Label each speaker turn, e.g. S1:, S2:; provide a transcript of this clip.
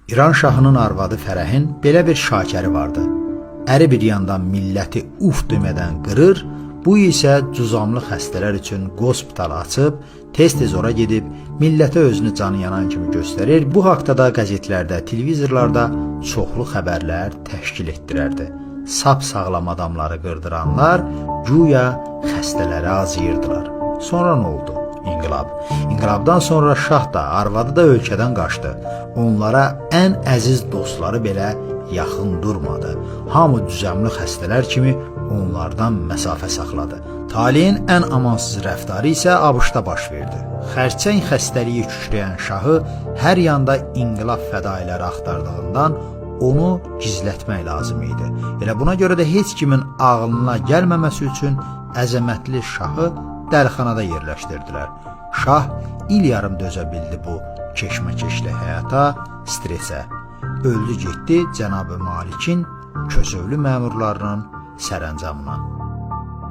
S1: İran şahının arvadı Fərəhin belə bir şakəri vardı. Əri bir yandan milləti uf demədən qırır, bu isə cüzamlı xəstələr üçün qospital açıb, tez-tez ora gedib, millətə özünü canı yanan kimi göstərir. Bu haqda da qəzetlərdə, televizorlarda çoxlu xəbərlər təşkil etdirərdi. Sap sağlam adamları qırdıranlar güya xəstələri azıyırdılar. Sonra nə oldu? İnqilab. İnqilabdan sonra şah da, arvadı da ölkədən qaçdı. Onlara ən əziz dostları belə yaxın durmadı. Hamı düzəmli xəstələr kimi onlardan məsafə saxladı. Taleyin ən amansız rəftarı isə ABŞ-da baş verdi. Xərçəng xəstəliyi kükrəyən şahı hər yanda inqilab fədailəri axtardığından onu gizlətmək lazım idi. Elə buna görə də heç kimin ağlına gəlməməsi üçün əzəmətli şahı dəlixanada yerləşdirdilər. Şah il yarım dözə bildi bu keşməkeşli həyata, stresə. Öldü getdi Cənab-ı Malikin kösövlü məmurlarının sərəncamına.